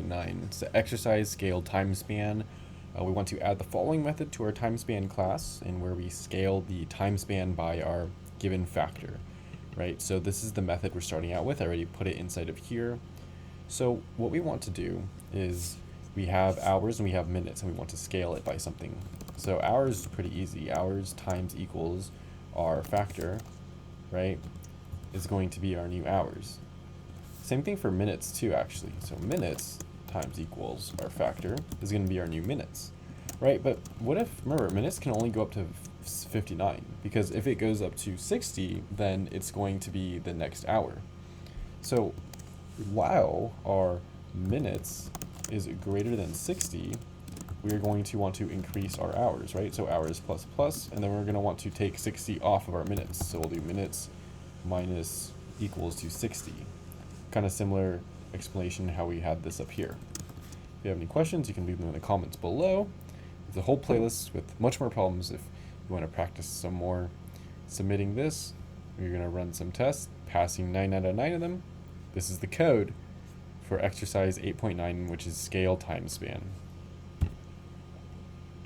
9. It's the exercise scale time span. We want to add the following method to our time span class, and where we scale the time span by our given factor, right? So this is the method we're starting out with. I already put it inside of here. So what we want to do is we have hours and we have minutes, and we want to scale it by something. So hours is pretty easy. Hours times equals our factor, right, is going to be our new hours. Same thing for minutes too, actually. So minutes times equals our factor is going to be our new minutes, right? But what if, remember, minutes can only go up to 59, because if it goes up to 60, then it's going to be the next hour. So while our minutes is greater than 60, we are going to want to increase our hours, right? So hours plus plus, and then we're going to want to take 60 off of our minutes. So we'll do minutes minus equals to 60. Kind of similar explanation how we had this up here. If you have any questions, you can leave them in the comments below. There's a whole playlist with much more problems if you want to practice some more submitting this. You're going to run some tests, passing 9 out of 9 of them. This is the code for exercise 8.9, which is scale time span.